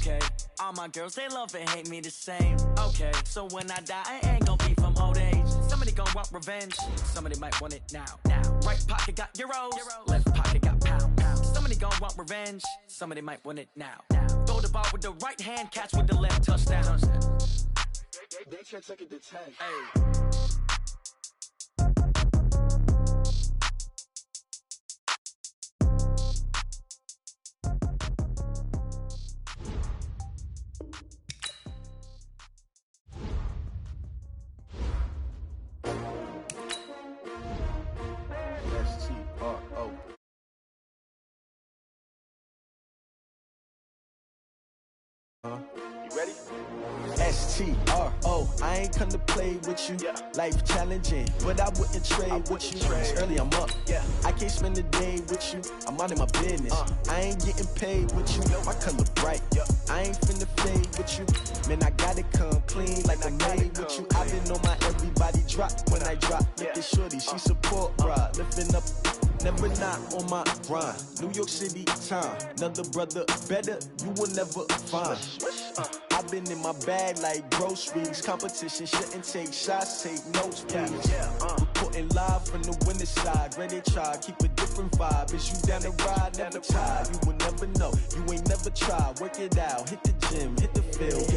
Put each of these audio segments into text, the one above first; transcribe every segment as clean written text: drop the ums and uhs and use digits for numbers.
Okay, all my girls, they love and hate me the same. Okay, so when I die, I ain't gonna be from old age. Somebody gon' want revenge, somebody might want it now. Right pocket got euros, left pocket got pound. Somebody gon' want revenge, somebody might want it now. Throw the ball with the right hand, catch with the left, touchdown. They can't take it to 10. Hey. STRO. You ready? STRO. I ain't come to play with you. Life challenging, but I wouldn't trade with you. It's early, I'm up. I can't spend the day with you. I'm out of my business. I ain't getting paid with you. My color bright. I ain't finna fade with you. Man, I gotta come clean like I made with you. I've been on my everybody drop when I drop. Look at shorty, she support ride. Lifting up. Never not on my grind. New York City time. Another brother better, you will never find. I've been in my bag like groceries. Competition shouldn't take shots, take notes, please. Reporting live from the winning side. Ready to try, keep a different vibe. Is you down the ride, never tired. You will never know, you ain't never tried. Work it out, hit the gym, hit the field.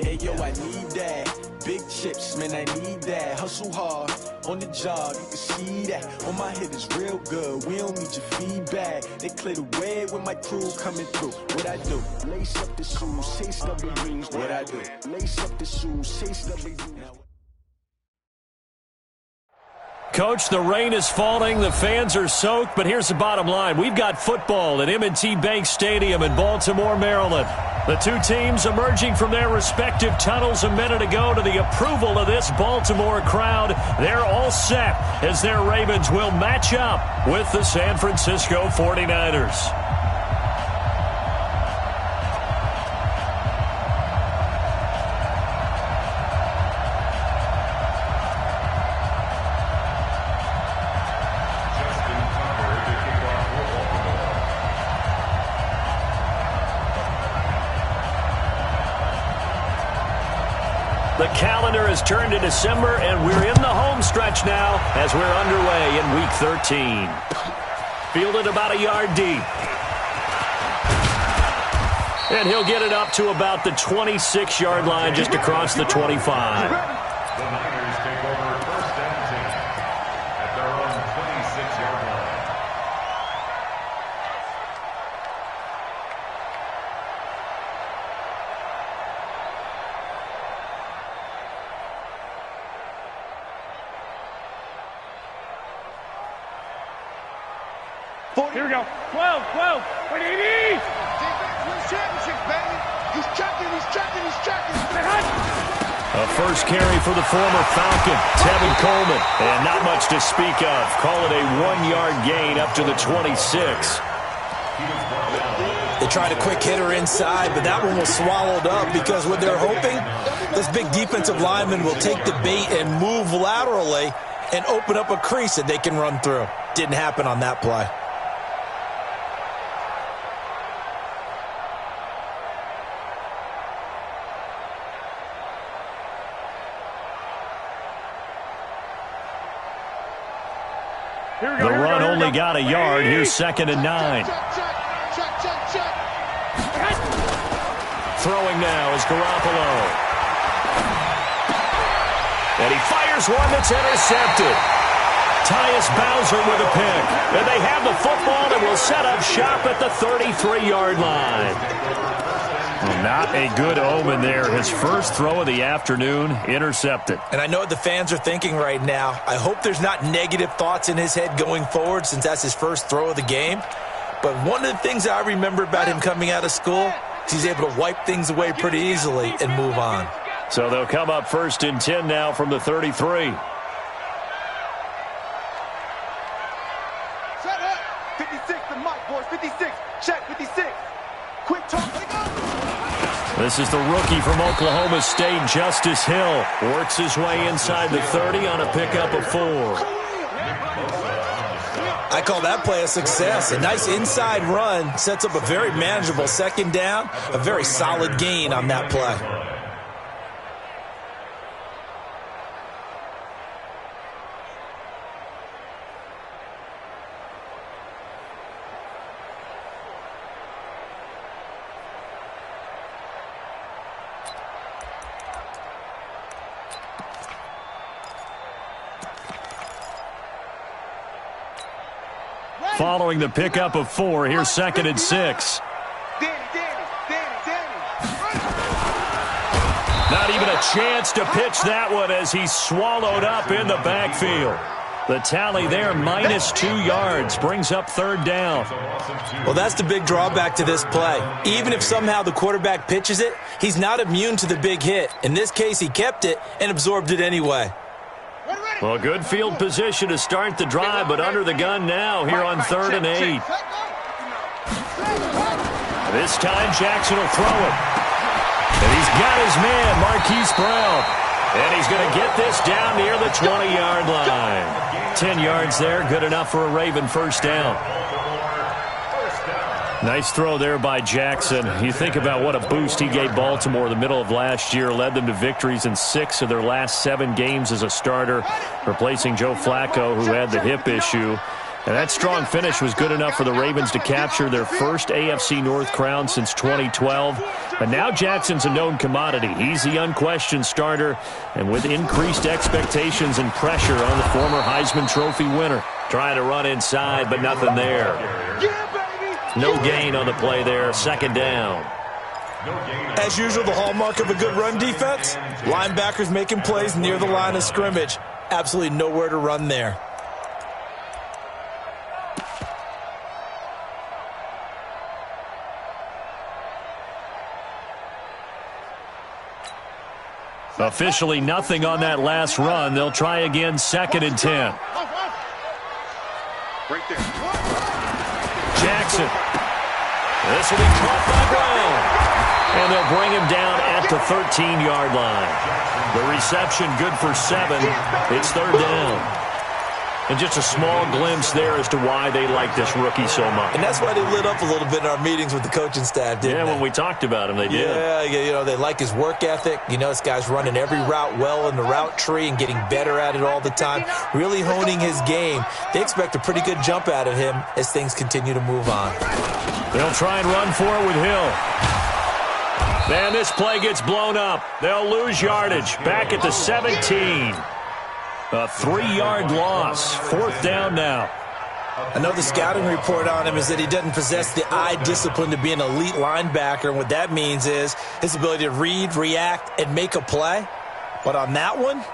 Hey yo, I need that. Big chips, man, I need that. Hustle hard, on the job, you can see that. On my head is real good, we don't need your feedback. They clear the way with my crew coming through. What I do? Lace up the shoes, chase W's. What I do? Lace up the shoes, chase W's. Coach, the rain is falling, the fans are soaked, but here's the bottom line. We've got football at M&T Bank Stadium in Baltimore, Maryland. The two teams emerging from their respective tunnels a minute ago to the approval of this Baltimore crowd. They're all set as their Ravens will match up with the San Francisco 49ers. The calendar has turned to December, and we're in the home stretch now as we're underway in Week 13. Fielded about a yard deep. And he'll get it up to about the 26-yard line, just across the 25. The Niners take over first and 10 at their own 26-yard line. Here we go. 12. What do you need? Defense wins championships, baby. He's checking. A first carry for the former Falcon, Tevin Coleman. And not much to speak of. Call it a 1-yard gain up to the 26. They tried a quick hitter inside, but that one was swallowed up because what they're hoping, this big defensive lineman will take the bait and move laterally and open up a crease that they can run through. Didn't happen on that play. The run only got a yard. Here's 2nd and 9. Throwing now is Garoppolo. And he fires one that's intercepted. Tyus Bowser with a pick. And they have the football and will set up shop at the 33-yard line. Well, not a good omen there. His first throw of the afternoon, intercepted. And I know what the fans are thinking right now. I hope there's not negative thoughts in his head going forward since that's his first throw of the game. But one of the things I remember about him coming out of school is he's able to wipe things away pretty easily and move on. So they'll come up 1st and 10 now from the 33. Shut up. 56, the mic, boys. 56. Check, 56. Quick talk. This is the rookie from Oklahoma State, Justice Hill. Works his way inside the 30 on a pickup of 4. I call that play a success. A nice inside run sets up a very manageable second down, a very solid gain on that play. Following the pickup of 4, here's 2nd and 6. Not even a chance to pitch that one as he's swallowed up in the backfield. The tally there, -2 yards, brings up 3rd down. Well, that's the big drawback to this play. Even if somehow the quarterback pitches it, he's not immune to the big hit. In this case, he kept it and absorbed it anyway. Well, good field position to start the drive, but under the gun now here on 3rd and 8. This time Jackson will throw it. And he's got his man, Marquise Brown. And he's going to get this down near the 20-yard line. 10 yards there, good enough for a Raven first down. Nice throw there by Jackson. You think about what a boost he gave Baltimore the middle of last year, led them to victories in 6 of their last 7 games as a starter, replacing Joe Flacco, who had the hip issue. And that strong finish was good enough for the Ravens to capture their first AFC North crown since 2012. But now Jackson's a known commodity. He's the unquestioned starter, and with increased expectations and pressure on the former Heisman Trophy winner. Trying to run inside, but nothing there. No gain on the play there, 2nd down. As usual, the hallmark of a good run defense, linebackers making plays near the line of scrimmage. Absolutely nowhere to run there. Officially nothing on that last run. They'll try again, 2nd and 10. Right there. Jackson. This will be caught by Brown. And they'll bring him down at the 13-yard line. The reception good for 7. It's 3rd down. And just a small glimpse there as to why they like this rookie so much. And that's why they lit up a little bit in our meetings with the coaching staff, didn't they? Yeah, when we talked about him, they did. Yeah, you know, they like his work ethic. You know, this guy's running every route well in the route tree and getting better at it all the time, really honing his game. They expect a pretty good jump out of him as things continue to move on. They'll try and run for it with Hill. Man, this play gets blown up. They'll lose yardage. Back at the 17. A 3-yard loss. 4th down now. I know the scouting report on him is that he doesn't possess the eye discipline to be an elite linebacker. And what that means is his ability to read, react, and make a play. But on that one,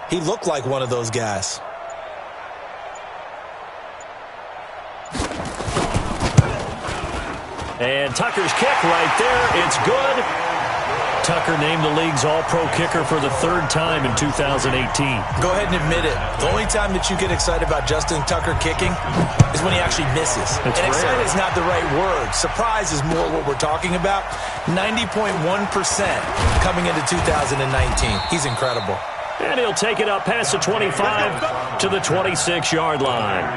he looked like one of those guys. And Tucker's kick right there. It's good. Tucker named the league's all-pro kicker for the 3rd time in 2018. Go ahead and admit it. The only time that you get excited about Justin Tucker kicking is when he actually misses. That's and excited rare. is not the right word. Surprise is more what we're talking about. 90.1% coming into 2019. He's incredible. And he'll take it up past the 25 to the 26-yard line.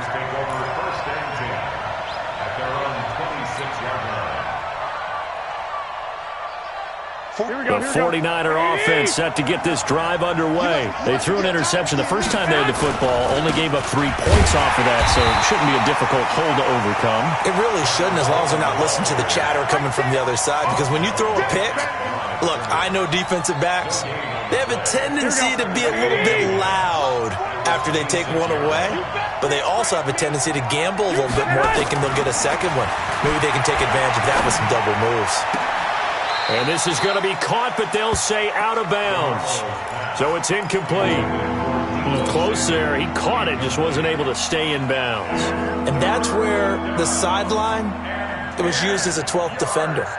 The 49er offense set to get this drive underway. They threw an interception the first time they had the football, only gave up 3 points off of that, so it shouldn't be a difficult hole to overcome. It really shouldn't, as long as they're not listening to the chatter coming from the other side, because when you throw a pick, look, I know defensive backs, they have a tendency to be a little bit loud after they take one away, but they also have a tendency to gamble a little bit more, thinking they'll get a second one. Maybe they can take advantage of that with some double moves. And this is going to be caught, but they'll say out of bounds. So it's incomplete. Close there. He caught it, just wasn't able to stay in bounds. And that's where the sideline, it was used as a 12th defender.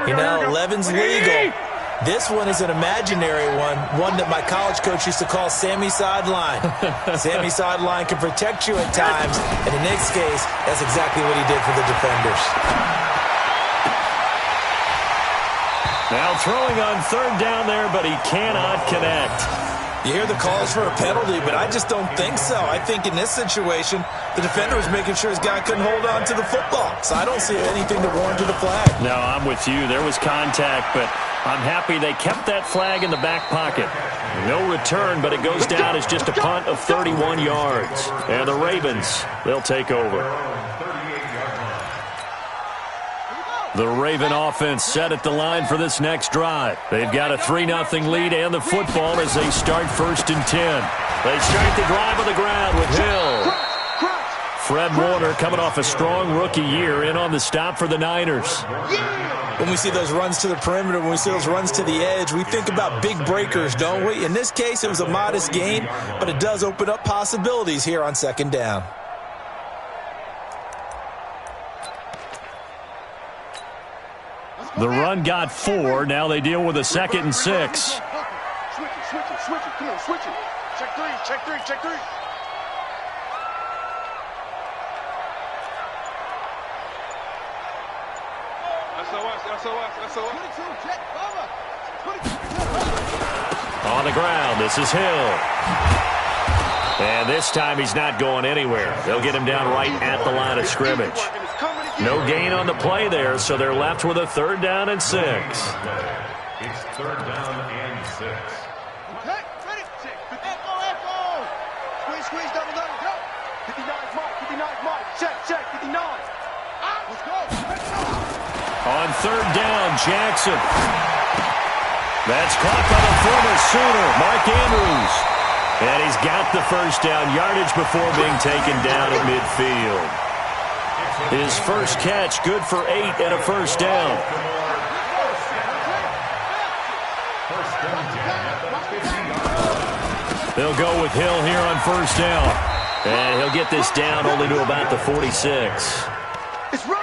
You know, 11's legal. This one is an imaginary one that my college coach used to call Sammy Sideline. Sammy Sideline can protect you at times, and in Nick's case, that's exactly what he did for the defenders. Now throwing on 3rd down there, but he cannot connect. You hear the calls for a penalty, but I just don't think so. I think in this situation, the defender was making sure his guy couldn't hold on to the football. So I don't see anything to warrant a flag. No, I'm with you. There was contact, but I'm happy they kept that flag in the back pocket. No return, but it goes down as just a punt of 31 yards. And the Ravens, they'll take over. The Raven offense set at the line for this next drive. They've got a 3-0 lead and the football as they start 1st and 10. They start the drive on the ground with Hill. Fred Warner coming off a strong rookie year in on the stop for the Niners. When we see those runs to the perimeter, when we see those runs to the edge, we think about big breakers, don't we? In this case, it was a modest gain, but it does open up possibilities here on 2nd down. The run got 4. Now they deal with a 2nd and 6. Switch it. Come on, switch it. Check three. SOS. On the ground, this is Hill. And this time he's not going anywhere. They'll get him down right at the line of scrimmage. No gain on the play there, so they're left with a 3rd down and 6. It's 3rd down and 6. Okay, ready? Echo. Squeeze, double, go. 59 Mike. Check, 59. Let's go. On 3rd down, Jackson. That's caught by the former Sooner, Mark Andrews. And he's got the 1st down yardage before being taken down at midfield. His first catch, good for 8 and a 1st down. They'll go with Hill here on 1st down. And he'll get this down only to about the 46.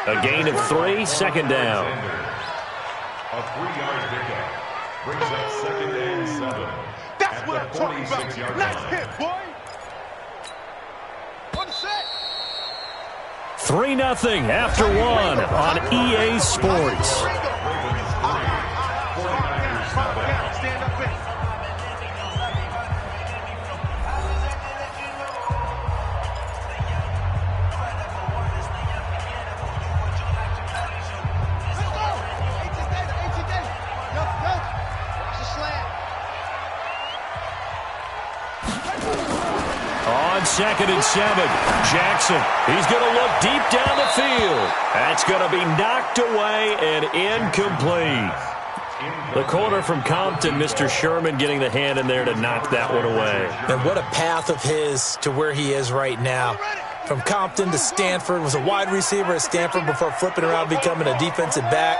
A gain of 3, 2nd down. A 3-yard pickup brings up 2nd and 7. That's what I'm talking about. Nice hit, boy. On the set. 3-0 after 1 on EA Sports. On 2nd and 7, Jackson. He's going to look deep down the field. That's going to be knocked away and incomplete. The corner from Compton, Mr. Sherman, getting the hand in there to knock that one away. And what a path of his to where he is right now. From Compton to Stanford, was a wide receiver at Stanford before flipping around becoming a defensive back.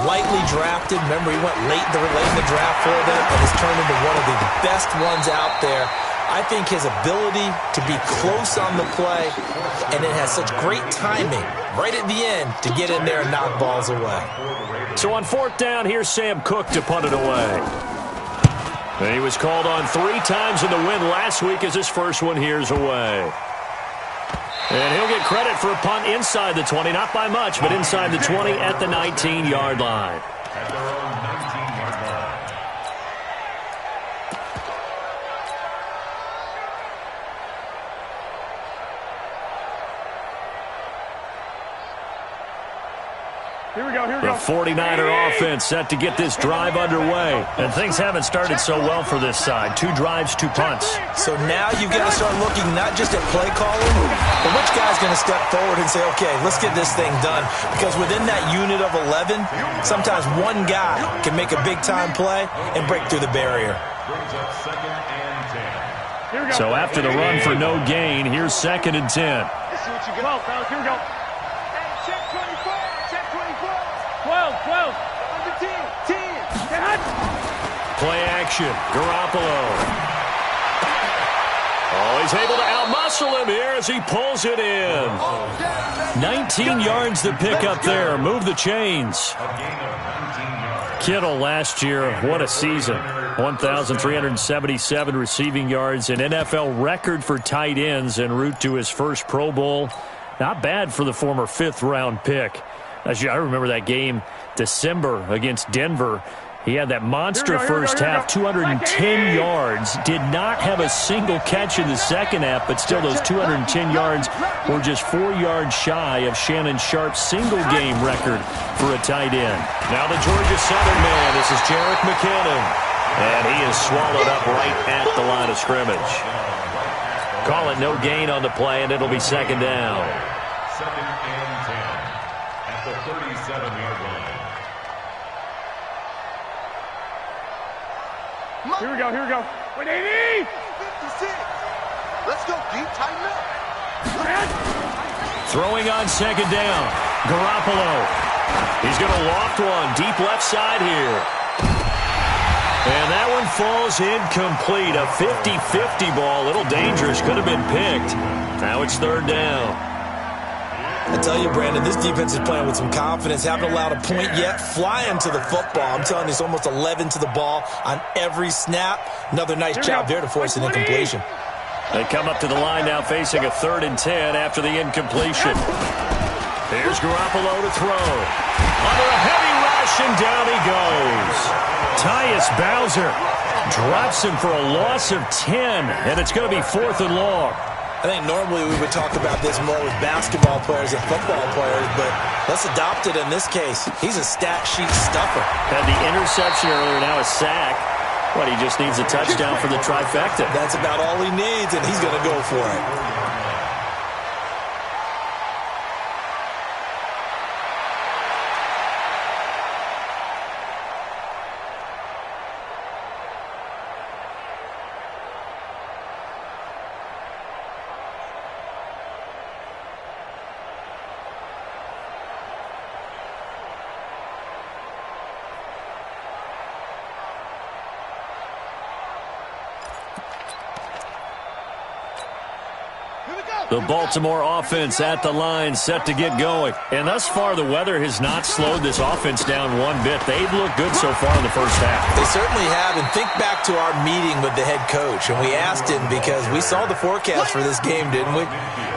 Lightly drafted. Remember, he went late in the draft for them and has turned into one of the best ones out there. I think his ability to be close on the play, and it has such great timing right at the end to get in there and knock balls away. So on 4th down, here's Sam Cook to punt it away. And he was called on 3 times in the win last week as his first one here's away. And he'll get credit for a punt inside the 20, not by much, but inside the 20 at the 19-yard line. At their own 19-yard line. Here we go. The 49er offense set to get this drive underway. And things haven't started so well for this side. 2 drives, 2 punts. So now you've got to start looking not just at play calling, but which guy's going to step forward and say, okay, let's get this thing done. Because within that unit of 11, sometimes one guy can make a big-time play and break through the barrier. Brings up 2nd and 10. So after the run for no gain, here's 2nd and 10. Let's see what you got. Fellas, here we go. Check 24. 12. Under 10. 10. Play action. Garoppolo. Oh, he's able to outmuscle him here as he pulls it in. 19 yards to pick up there. Move the chains. A gain of 19 yards. Kittle last year, what a season. 1,377 receiving yards, an NFL record for tight ends en route to his first Pro Bowl. Not bad for the former 5th-round pick. I remember that game, December, against Denver. He had that monster first half, 210 yards. Did not have a single catch in the second half, but still those 210 yards were just 4 yards shy of Shannon Sharp's single-game record for a tight end. Now the Georgia Southern man, this is Jerick McKinnon. And he is swallowed up right at the line of scrimmage. Call it no gain on the play, and it'll be second down. 2nd and 10 at the 37-yard line. Here we go, here we go. Wait, 80! 56. Let's go deep, tighten up. Throwing on second down. Garoppolo. He's going to loft one deep left side here. And that one falls incomplete. A 50-50 ball. A little dangerous. Could have been picked. Now it's third down. I tell you, Brandon, this defense is playing with some confidence. Haven't allowed a point yet. Flying to the football. I'm telling you, it's almost 11 to the ball on every snap. Another nice job there to force an incompletion. They come up to the line now facing a 3rd and 10 after the incompletion. Here's Garoppolo to throw. Under a heavy rush, and down he goes. Tyus Bowser drops him for a loss of 10, and it's going to be 4th and long. I think normally we would talk about this more with basketball players and football players, but let's adopt it in this case. He's a stat sheet stuffer. Had the interception earlier, now a sack. What, he just needs a touchdown for the trifecta. That's about all he needs, and he's going to go for it. The Baltimore offense at the line, set to get going. And thus far, the weather has not slowed this offense down one bit. They've looked good so far in the first half. They certainly have. And think back to our meeting with the head coach. And we asked him, because we saw the forecast for this game, didn't we?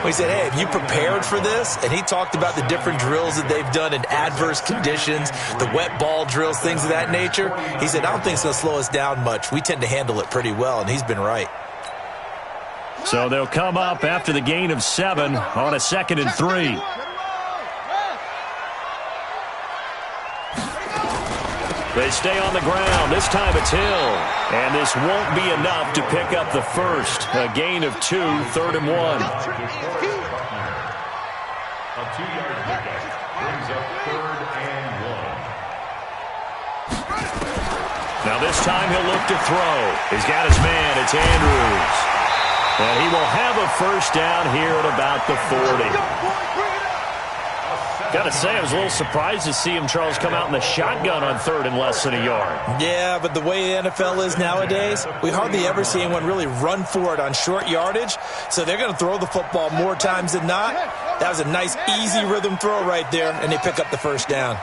We said, hey, have you prepared for this? And he talked about the different drills that they've done in adverse conditions, the wet ball drills, things of that nature. He said, I don't think it's going to slow us down much. We tend to handle it pretty well, and he's been right. So they'll come up after the gain of 7 on a 2nd and 3. They stay on the ground. This time it's Hill. And this won't be enough to pick up the first. A gain of 2, 3rd and 1. A 2-yard pickup brings up 3rd and 1. Now this time he'll look to throw. He's got his man. It's Andrews. And he will have a first down here at about the 40. Got to say, I was a little surprised to see him, Charles, come out in the shotgun on 3rd and less than a yard. Yeah, but the way the NFL is nowadays, we hardly ever see anyone really run for it on short yardage. So they're going to throw the football more times than not. That was a nice, easy rhythm throw right there, and they pick up the first down.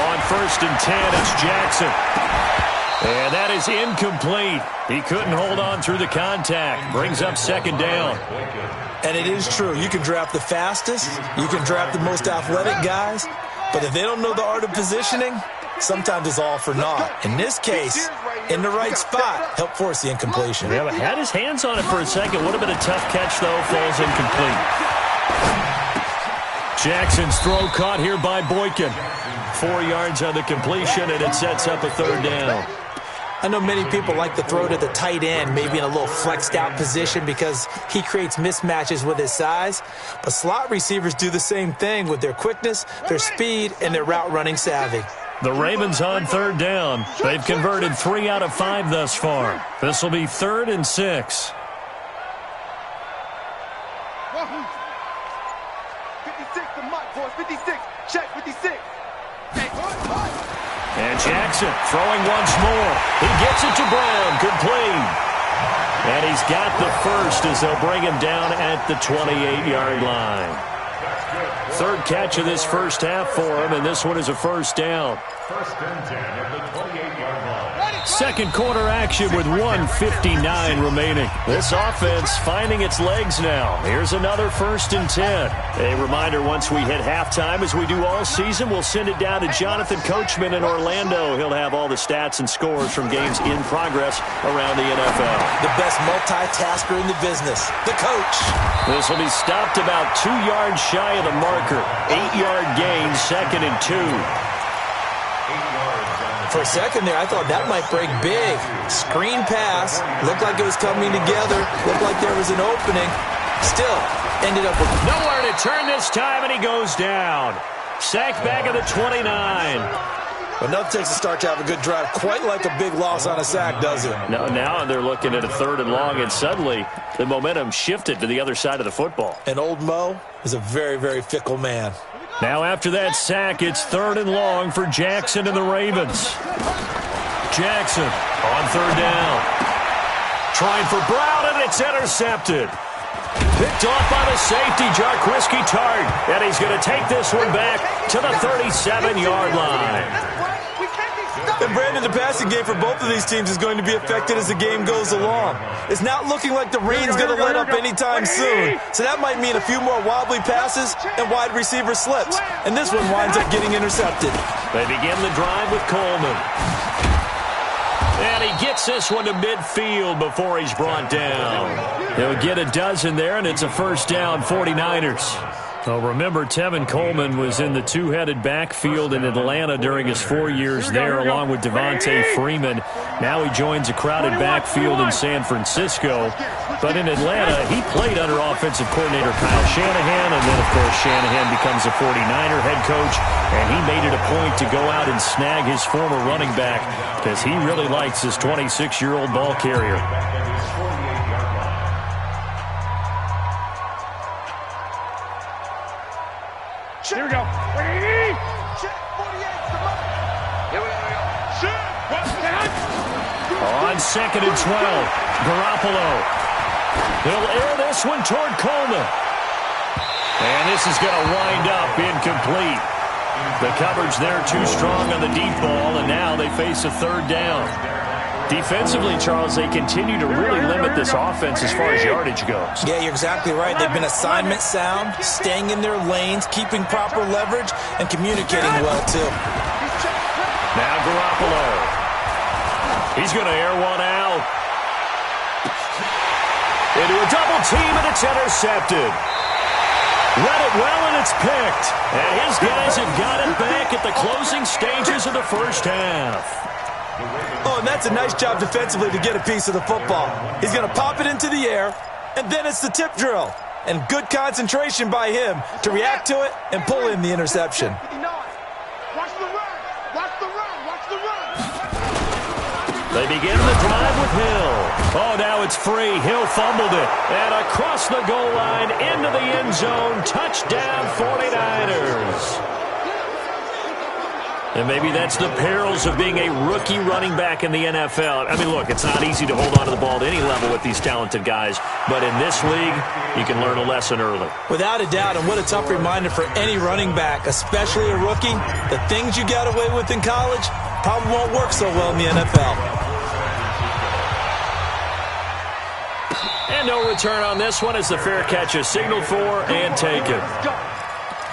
On 1st and 10, it's Jackson. And that is incomplete. He couldn't hold on through the contact. Brings up 2nd down. And it is true. You can draft the fastest. You can draft the most athletic guys. But if they don't know the art of positioning, sometimes it's all for naught. In this case, in the right spot, help force the incompletion. Yeah, but had his hands on it for a second. Would have been a tough catch, though. Falls incomplete. Jackson's throw caught here by Boykin. 4 yards on the completion, and it sets up a 3rd down. I know many people like to throw to the tight end, maybe in a little flexed out position because he creates mismatches with his size. But slot receivers do the same thing with their quickness, their speed, and their route running savvy. The Ravens on 3rd down. They've converted 3 out of 5 thus far. This will be 3rd and 6. 56 to Mike, boys. 56. Check 56. And Jackson throwing once more. He gets it to Brown. Complete. And he's got the first as they'll bring him down at the 28-yard line. 3rd catch of this first half for him, and this one is a first down. 1st and 10 at the 28-yard line. Second quarter action with 1:59 remaining. This offense finding its legs now. Here's another 1st and 10. A reminder, once we hit halftime, as we do all season, we'll send it down to Jonathan Coachman in Orlando. He'll have all the stats and scores from games in progress around the NFL. The best multitasker in the business, the coach. This will be stopped about 2 yards shy of the marker. 8-yard gain, 2nd and 2. For a second there, I thought that might break big. Screen pass. Looked like it was coming together. Looked like there was an opening. Still, ended up with nowhere to turn this time, and he goes down. Sacked back at the 29. Well, nothing takes a start to have a good drive. Quite like a big loss on a sack, does it? No, now they're looking at a 3rd and long, and suddenly the momentum shifted to the other side of the football. And old Mo is a very, very fickle man. Now after that sack, it's 3rd and long for Jackson and the Ravens. Jackson on 3rd down. Trying for Brown, and it's intercepted. Picked off by the safety, Jarquiski Tart. And he's going to take this one back to the 37-yard line. And Brandon, the passing game for both of these teams is going to be affected as the game goes along. It's not looking like the rain's going to let up anytime soon. So that might mean a few more wobbly passes and wide receiver slips. And this one winds up getting intercepted. They begin the drive with Coleman. And he gets this one to midfield before he's brought down. He'll get a dozen there, and it's a 1st down, 49ers. Well, remember, Tevin Coleman was in the two-headed backfield in Atlanta during his 4 years there, along with Devontae Freeman. Now he joins a crowded backfield in San Francisco. But in Atlanta, he played under offensive coordinator Kyle Shanahan, and then, of course, Shanahan becomes a 49er head coach, and he made it a point to go out and snag his former running back because he really likes his 26-year-old ball carrier. Here we go. Check 48. Here we go. On 2nd and 12, Garoppolo. He'll air this one toward Coleman. And this is going to wind up incomplete. The coverage there too strong on the deep ball, and now they face a 3rd down. Defensively, Charles, they continue to really limit this offense as far as yardage goes. Yeah, you're exactly right. They've been assignment sound, staying in their lanes, keeping proper leverage, and communicating well, too. Now Garoppolo. He's going to air one out. Into a double team, and it's intercepted. Read it well, and it's picked. And his guys have got it back at the closing stages of the 1st half. Oh, and that's a nice job defensively to get a piece of the football. He's going to pop it into the air, and then it's the tip drill. And good concentration by him to react to it and pull in the interception. Watch the run. Watch the run. Watch the run. They begin the drive with Hill. Oh, now it's free. Hill fumbled it. And across the goal line into the end zone. Touchdown 49ers. And maybe that's the perils of being a rookie running back in the NFL. I mean, look, it's not easy to hold on to the ball at any level with these talented guys. But in this league, you can learn a lesson early. Without a doubt, and what a tough reminder for any running back, especially a rookie. The things you got away with in college probably won't work so well in the NFL. And no return on this one as the fair catch is signaled for and taken.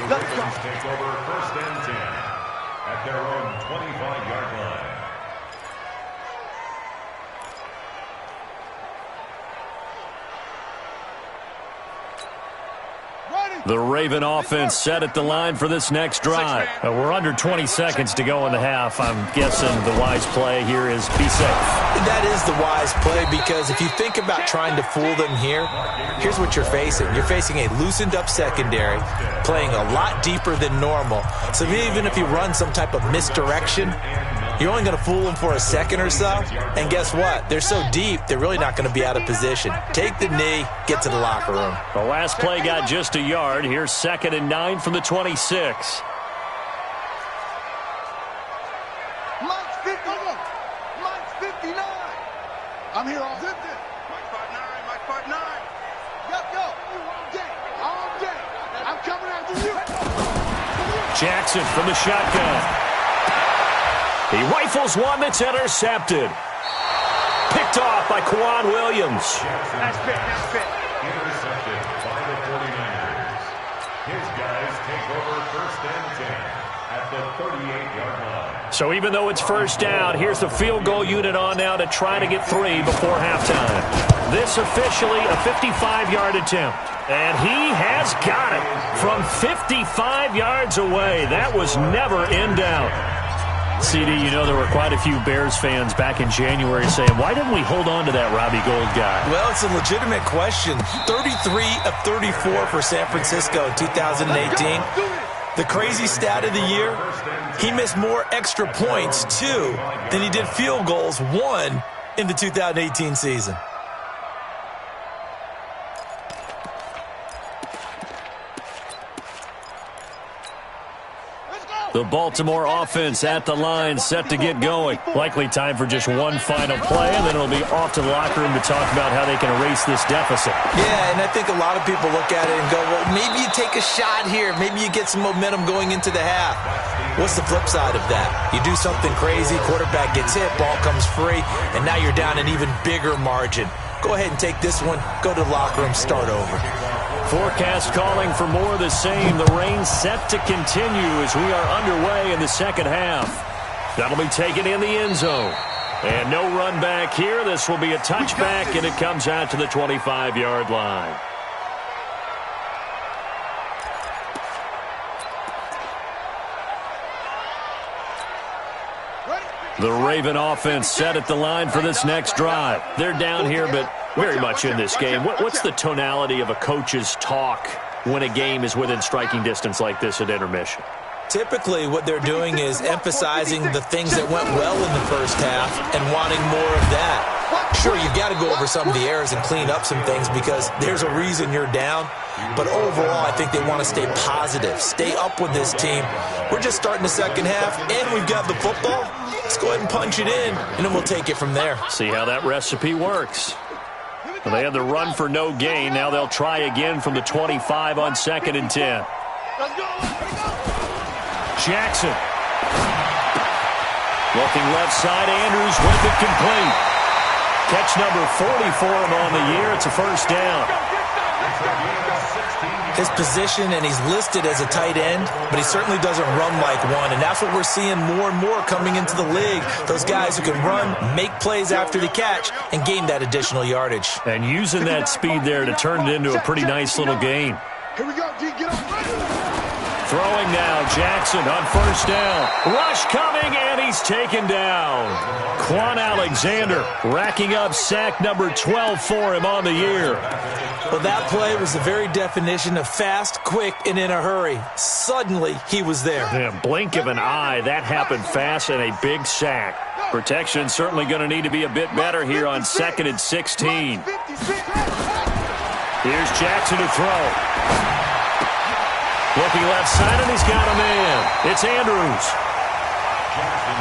Let's go. Take over 1st and 10 at their own 25-yard line. The Raven offense set at the line for this next drive. We're under 20 seconds to go in the half. I'm guessing the wise play here is be safe. That is the wise play, because if you think about trying to fool them here, here's what you're facing. You're facing a loosened up secondary, playing a lot deeper than normal. So even if you run some type of misdirection, you're only going to fool them for a second or so. And guess what? They're so deep, they're really not going to be out of position. Take the knee, get to the locker room. The last play got just a yard. Here's 2nd and 9 from the 26. Mike's 59. Mike's 59. I'm here all day. Mike 59. Mike 59. Yo. All day. All day. I'm coming after you. Jackson from the shotgun. He rifles one that's intercepted. Picked off by Quan Williams. Nice pick, nice pick. Intercepted by the 49ers. His guys take over first and 10 at the 38-yard line. So even though it's first down, here's the field goal unit on now to try to get 3 before halftime. This officially a 55-yard attempt. And he has got it from 55 yards away. That was never in doubt. CD, you know there were quite a few Bears fans back in January saying, why didn't we hold on to that Robbie Gould guy? Well, it's a legitimate question. 33 of 34 for San Francisco in 2018. The crazy stat of the year, he missed more extra points, 2, than he did field goals, 1, in the 2018 season. The Baltimore offense at the line, set to get going. Likely time for just one final play, and then it'll be off to the locker room to talk about how they can erase this deficit. Yeah, and I think a lot of people look at it and go, well, maybe you take a shot here. Maybe you get some momentum going into the half. What's the flip side of that? You do something crazy, quarterback gets hit, ball comes free, and now you're down an even bigger margin. Go ahead and take this one, go to the locker room, start over. Forecast calling for more of the same. The rain set to continue as we are underway in the second half. That'll be taken in the end zone. And no run back here. This will be a touchback, and it comes out to the 25-yard line. The Raven offense set at the line for this next drive. They're down here, but very much in this game. What's the tonality of a coach's talk when a game is within striking distance like this at intermission? Typically, what they're doing is emphasizing the things that went well in the first half and wanting more of that. Sure, you've got to go over some of the errors and clean up some things because there's a reason you're down. But overall, I think they want to stay positive, stay up with this team. We're just starting the second half, and we've got the football. Let's go ahead and punch it in, and then we'll take it from there. See how that recipe works. Well, they had the run for no gain. Now they'll try again from the 25 on 2nd and 10. Jackson. Looking left side, Andrews with it complete. Catch number 40 for him on the year. It's a first down. His position, and he's listed as a tight end, but he certainly doesn't run like one, and that's what we're seeing more and more coming into the league. Those guys who can run, make plays after the catch, and gain that additional yardage. And using that speed there to turn it into a pretty nice little gain. Here we go, G, get up. Throwing now, Jackson on first down. Rush coming, and he's taken down. Quan Alexander racking up sack number 12 for him on the year. Well, that play was the very definition of fast, quick, and in a hurry. Suddenly, he was there. Yeah, blink of an eye, that happened fast and a big sack. Protection certainly going to need to be a bit better here on 2nd and 16. Here's Jackson to throw. Looking left side, and he's got a man. It's Andrews.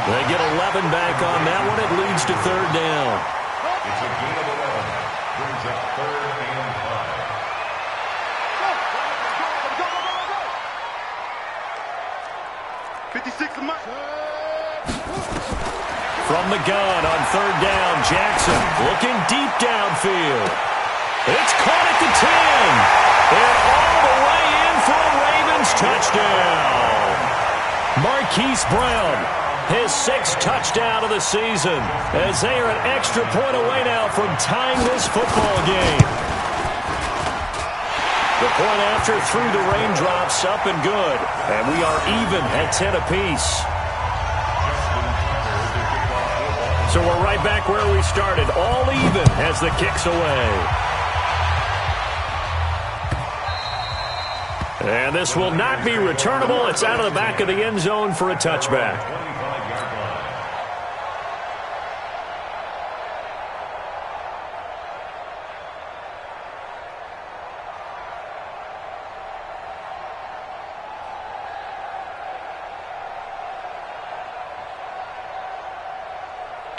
They get 11 back on that one. It leads to 3rd down. It's a gain of 11. Brings up 3rd and 5. 56 of mine. From the gun on 3rd down, Jackson looking deep downfield. It's caught at the 10. And all the way in for a Ravens touchdown. Marquise Brown, his 6th touchdown of the season, as they are an extra point away now from tying this football game. The point after through the raindrops, up and good. And we are even at 10 apiece. So we're right back where we started, all even as the kick's away. And this will not be returnable. It's out of the back of the end zone for a touchback.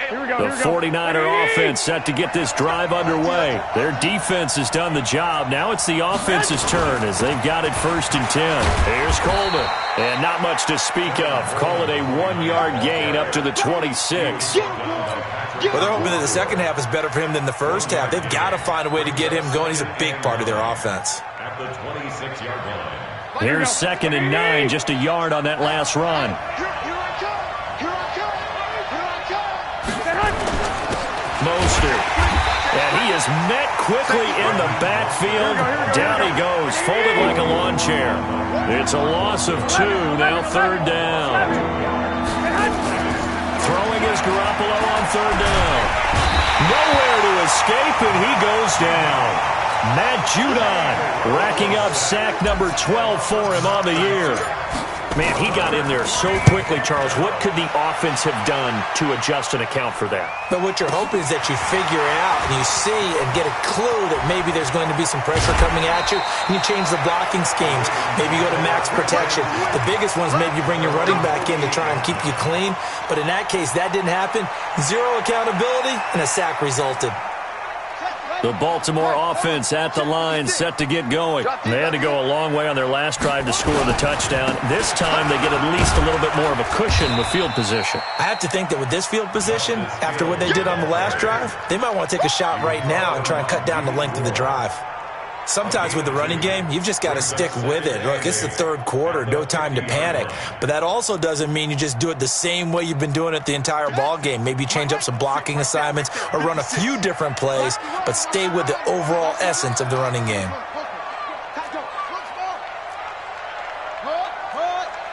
The 49er offense set to get this drive underway. Their defense has done the job. Now it's the offense's turn as they've got it 1st and 10. Here's Coleman. And not much to speak of. Call it a 1-yard gain up to the 26. Well, they're hoping that the second half is better for him than the first half. They've got to find a way to get him going. He's a big part of their offense. At the 26-yard line. Here's 2nd and 9, just a yard on that last run. Mostert. And he is met quickly in the backfield. Down he goes, folded like a lawn chair. It's a loss of 2, now 3rd down. Throwing is Garoppolo on 3rd down. Nowhere to escape, and he goes down. Matt Judon racking up sack number 12 for him on the year. Man, he got in there so quickly, Charles. What could the offense have done to adjust and account for that? But what you're hoping is that you figure out and you see and get a clue that maybe there's going to be some pressure coming at you, and you change the blocking schemes. Maybe you go to max protection. The biggest one is maybe you bring your running back in to try and keep you clean. But in that case, that didn't happen. 0 accountability, and a sack resulted. The Baltimore offense at the line, set to get going. They had to go a long way on their last drive to score the touchdown. This time they get at least a little bit more of a cushion with field position. I have to think that with this field position, after what they did on the last drive, they might want to take a shot right now and try and cut down the length of the drive. Sometimes with the running game, you've just got to stick with it. Look, it's the 3rd quarter, no time to panic. But that also doesn't mean you just do it the same way you've been doing it the entire ball game. Maybe change up some blocking assignments or run a few different plays, but stay with the overall essence of the running game.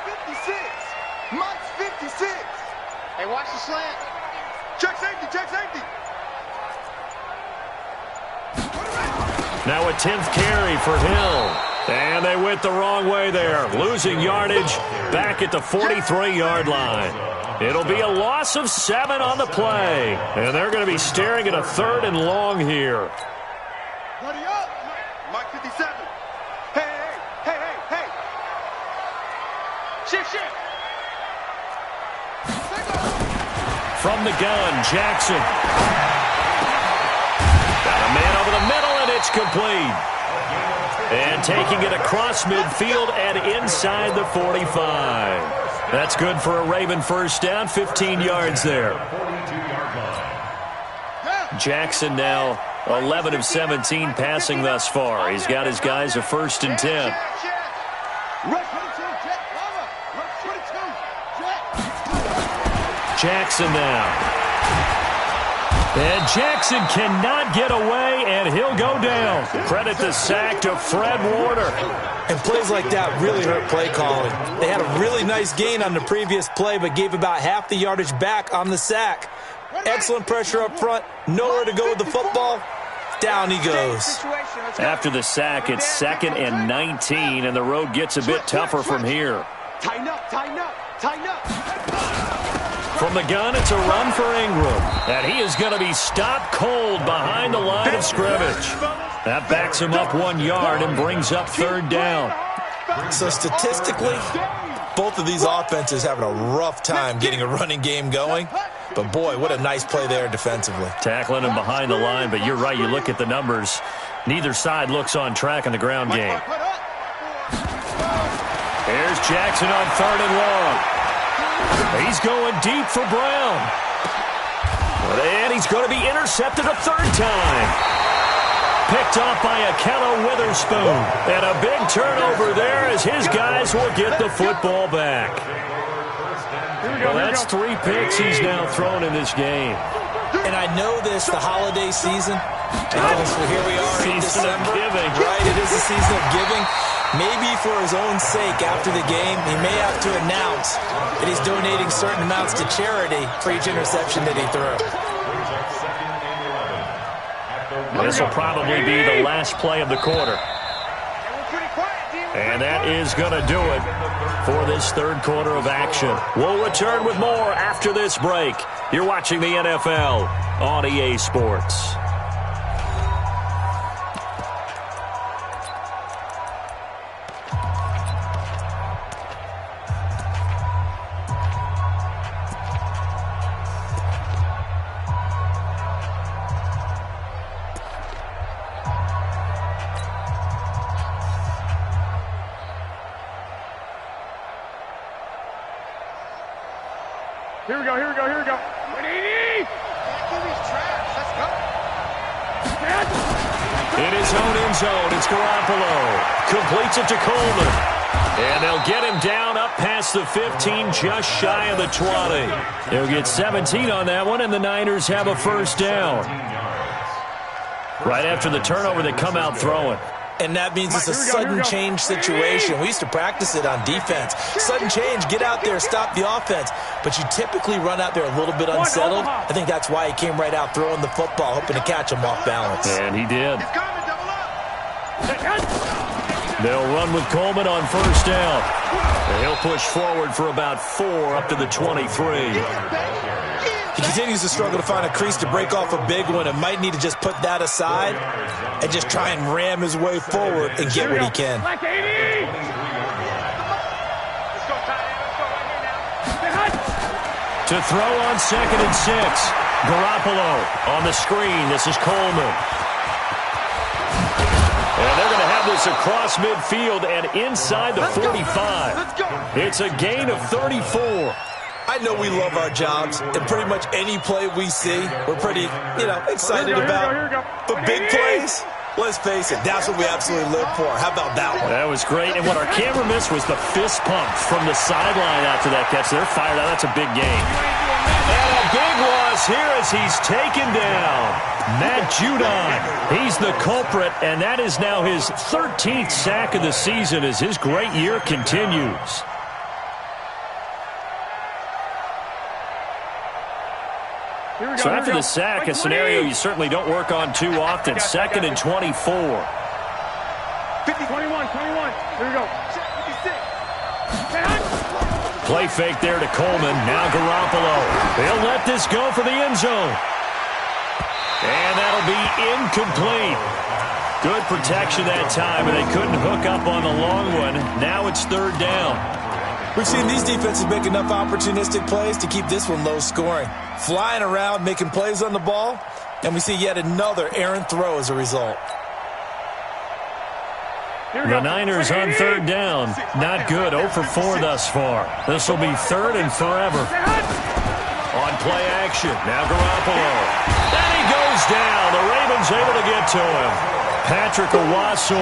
56. Mike's 56. Hey, watch the slant. Check safety, check safety. Now a 10th carry for Hill. And they went the wrong way there. Losing yardage back at the 43-yard line. It'll be a loss of 7 on the play. And they're going to be staring at a 3rd and long here. Ready up. Mike 57. Hey. Shift. From the gun, Jackson. Got a man over the middle. It's complete. And taking it across midfield and inside the 45. That's good for a Raven 1st down, 15 yards there. Jackson now 11 of 17 passing thus far. He's got his guys a 1st and 10. Jackson now. And Jackson cannot get away, and he'll go down. Credit the sack to Fred Warner. And plays like that really hurt play calling. They had a really nice gain on the previous play, but gave about half the yardage back on the sack. Excellent pressure up front. Nowhere to go with the football. Down he goes. After the sack, it's 2nd and 19, and the road gets a bit tougher from here. Tighten up. From the gun, it's a run for Ingram. And he is going to be stopped cold behind the line of scrimmage. That backs him up 1 yard and brings up 3rd down. So statistically, both of these offenses having a rough time getting a running game going. But boy, what a nice play there defensively. Tackling him behind the line, but you're right, you look at the numbers. Neither side looks on track in the ground game. Here's Jackson on 3rd and long. He's going deep for Brown. And he's going to be intercepted a 3rd time. Picked off by Akello Witherspoon. And a big turnover there as his guys will get the football back. Well, that's 3 picks he's now thrown in this game. And I know this, the holiday season. So here we are in December. Right, it is the season of giving. Maybe for his own sake, after the game, he may have to announce that he's donating certain amounts to charity for each interception that he threw. This will probably be the last play of the quarter. And that is going to do it for this 3rd quarter of action. We'll return with more after this break. You're watching the NFL on EA Sports. Here we go. Here we go. Here we go. 180. Let's go. In his own end zone, it's Garoppolo. Completes it to Coleman. And they'll get him down up past the 15, just shy of the 20. They'll get 17 on that one, and the Niners have a first down. Right after the turnover, they come out throwing. And that means it's a sudden change situation. We used to practice it on defense. Sudden change, get out there, stop the offense. But you typically run out there a little bit unsettled. I think that's why he came right out throwing the football, hoping to catch him off balance. And he did. They'll run with Coleman on first down. And he'll push forward for about 4 up to the 23. He continues to struggle to find a crease to break off a big one and might need to just put that aside and just try and ram his way forward and get what he can. To throw on 2nd and 6. Garoppolo on the screen. This is Coleman. And they're going to have this across midfield and inside the 45. It's a gain of 34. I know we love our jobs, and pretty much any play we see, we're pretty, excited about. But big plays, let's face it, that's what we absolutely live for. How about that one? That was great, and what our camera missed was the fist pump from the sideline after that catch. They're fired out. That's a big gain. And a big loss here as he's taken down. Matt Judon, he's the culprit, and that is now his 13th sack of the season as his great year continues. So after the sack, a scenario you certainly don't work on too often. 2nd and 24. 21. Here we go. Play fake there to Coleman. Now Garoppolo. They'll let this go for the end zone. And that'll be incomplete. Good protection that time, and they couldn't hook up on the long one. Now it's 3rd down. We've seen these defenses make enough opportunistic plays to keep this one low scoring. Flying around, making plays on the ball, and we see yet another errant throw as a result. The Niners on 3rd down. Not good. 0 for 4 thus far. This will be 3rd and forever. On play action. Now Garoppolo. And he goes down. The Ravens able to get to him. Patrick Owusu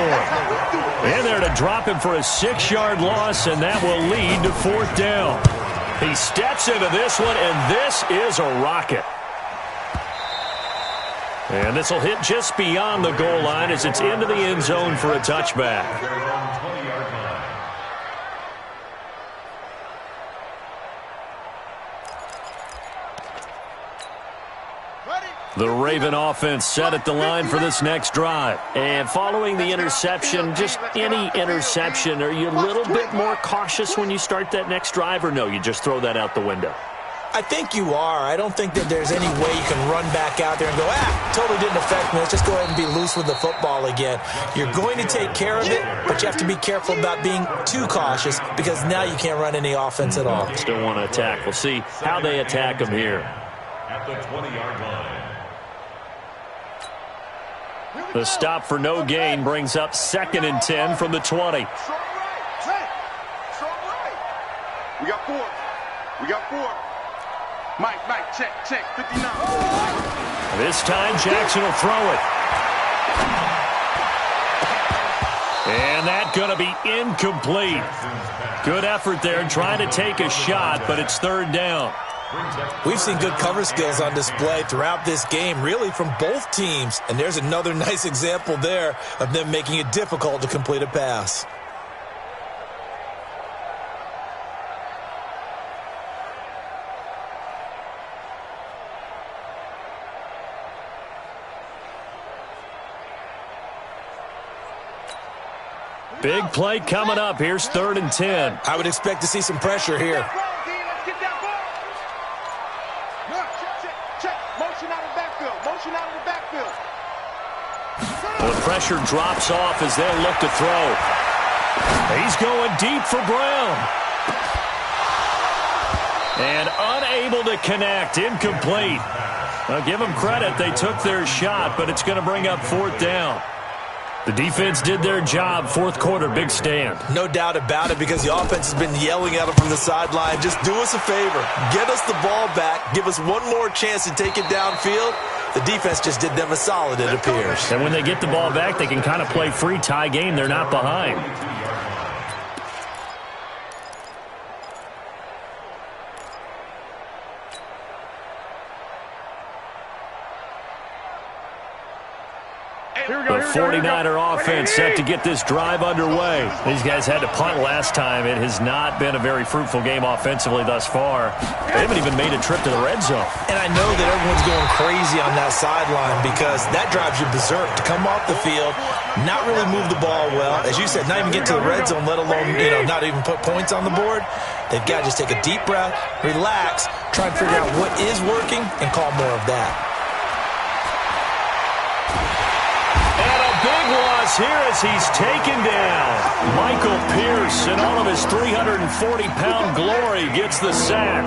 in there to drop him for a 6-yard loss, and that will lead to 4th down. He steps into this one, and this is a rocket. And this will hit just beyond the goal line as it's into the end zone for a touchback. The Raven offense set at the line for this next drive. And following the interception, just any interception, are you a little bit more cautious when you start that next drive, or no, you just throw that out the window? I think you are. I don't think that there's any way you can run back out there and go, totally didn't affect me. Let's just go ahead and be loose with the football again. You're going to take care of it, but you have to be careful about being too cautious because now you can't run any offense at all. Still want to attack. We'll see how they attack them here. At the 20-yard line. The stop for no gain brings up 2nd and 10 from the 20. We got 4. Mike, check, 59. This time Jackson will throw it. And that's going to be incomplete. Good effort there trying to take a shot, but it's 3rd down. We've seen good cover skills on display throughout this game, really from both teams. And there's another nice example there of them making it difficult to complete a pass. Big play coming up. Here's 3rd and 10. I would expect to see some pressure here. The pressure drops off as they'll look to throw. He's going deep for Brown. And unable to connect. Incomplete. I'll give them credit. They took their shot, but it's going to bring up 4th down. The defense did their job. Fourth quarter, big stand. No doubt about it, because the offense has been yelling at them from the sideline. Just do us a favor. Get us the ball back. Give us one more chance to take it downfield. The defense just did them a solid, it appears. And when they get the ball back, they can kind of play free tie game. They're not behind. The 49er offense set to get this drive underway. These guys had to punt last time. It has not been a very fruitful game offensively thus far. They haven't even made a trip to the red zone. And I know that everyone's going crazy on that sideline because that drives you berserk to come off the field, not really move the ball well. As you said, not even get to the red zone, let alone, not even put points on the board. They've got to just take a deep breath, relax, try and figure out what is working, and call more of that. Big loss here as he's taken down. Michael Pierce, in all of his 340-pound glory, gets the sack.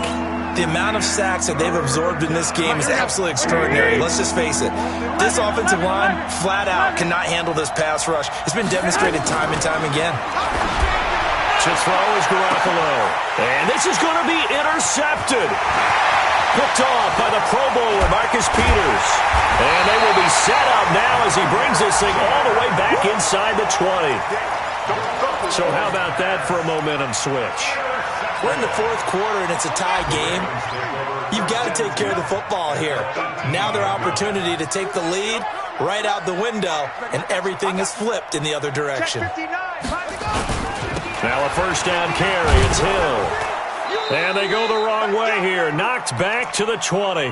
The amount of sacks that they've absorbed in this game is absolutely extraordinary. Let's just face it. This offensive line, flat out, cannot handle this pass rush. It's been demonstrated time and time again. To throw is Garoppolo. And this is going to be intercepted. Picked off by the Pro Bowler, Marcus Peters. And they will be set up now as he brings this thing all the way back inside the 20. So how about that for a momentum switch? We're in the fourth quarter and it's a tie game. You've got to take care of the football here. Now their opportunity to take the lead right out the window, and everything is flipped in the other direction. Now a first down carry. It's Hill. And they go the wrong way here. Knocked back to the 20.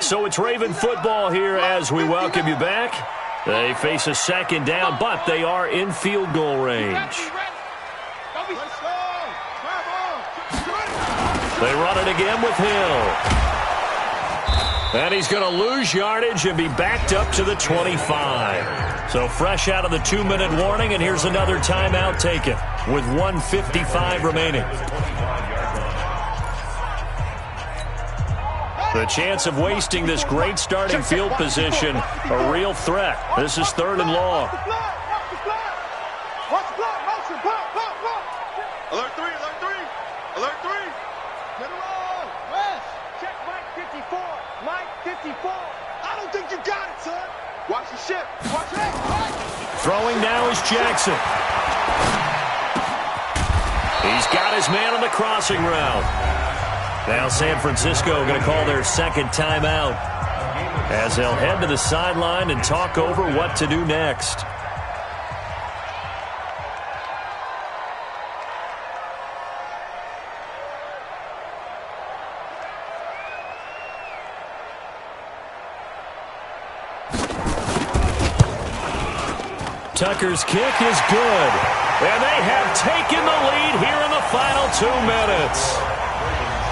So it's Raven football here as we welcome you back. They face a second down, but they are in field goal range. They run it again with Hill. And he's going to lose yardage and be backed up to the 25. So fresh out of the 2-minute warning, and here's another timeout taken with 1:55 remaining. The chance of wasting this great starting field position, a real threat. This is 3rd and long. Alert 3, alert 3, alert 3. Get it on, West. Check Mike 54, Mike 54. I don't think you got it, son. Watch the ship, watch it. Throwing now is Jackson. He's got his man on the crossing route. Now San Francisco going to call their second timeout as they'll head to the sideline and talk over what to do next. Tucker's kick is good. And they have taken the lead here in the final 2 minutes.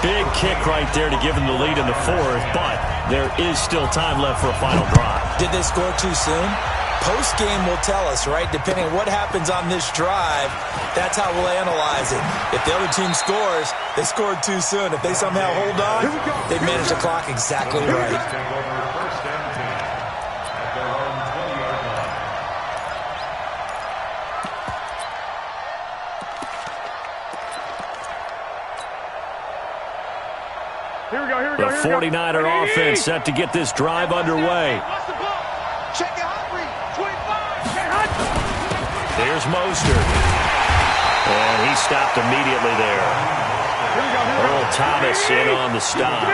Big kick right there to give them the lead in the fourth, but there is still time left for a final drive. Did they score too soon? Post-game will tell us, right? Depending on what happens on this drive, that's how we'll analyze it. If the other team scores, they scored too soon. If they somehow hold on, they manage the clock exactly right. The 49er offense set to get this drive underway. Here's Mostert. And he stopped immediately there. Earl Thomas in on the stop.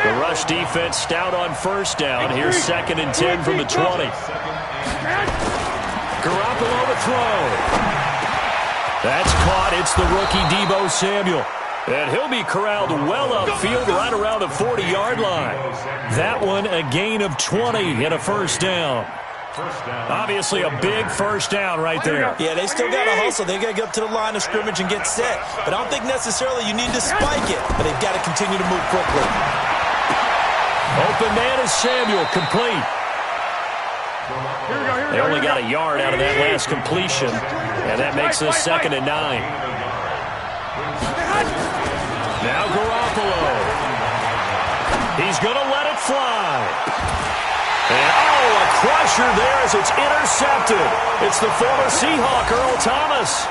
The rush defense stout on first down. Here's 2nd and 10 from the 20. Garoppolo to throw. That's caught. It's the rookie Deebo Samuel. And he'll be corralled well upfield right around the 40-yard line. That one a gain of 20 and a first down. Obviously a big first down right there. Yeah, they still got to hustle. They got to get up to the line of scrimmage and get set. But I don't think necessarily you need to spike it. But they've got to continue to move quickly. Open man is Samuel, complete. They only got a yard out of that last completion. And that makes this 2nd and 9. Now Garoppolo. He's going to let it fly. And, oh, a crusher there as it's intercepted. It's the former Seahawk, Earl Thomas.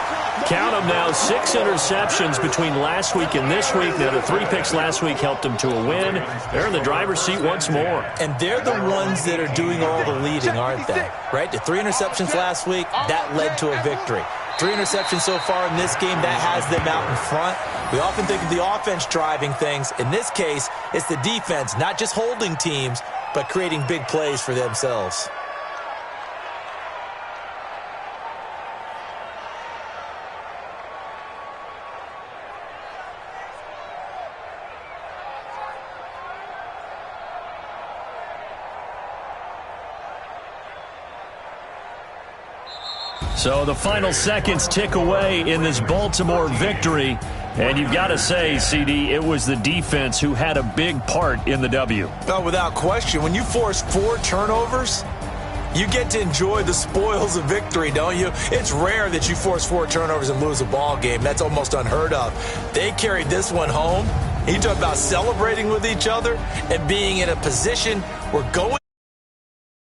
Count them now, 6 interceptions between last week and this week. Now, the 3 picks last week helped them to a win. They're in the driver's seat once more. And they're the ones that are doing all the leading, aren't they? Right? The 3 interceptions last week, that led to a victory. 3 interceptions so far in this game, that has them out in front. We often think of the offense driving things. In this case, it's the defense, not just holding teams, but creating big plays for themselves. So the final seconds tick away in this Baltimore victory. And you've got to say, CD, it was the defense who had a big part in the W. No, without question. When you force 4 turnovers, you get to enjoy the spoils of victory, don't you? It's rare that you force 4 turnovers and lose a ball game. That's almost unheard of. They carried this one home. You talk about celebrating with each other and being in a position where going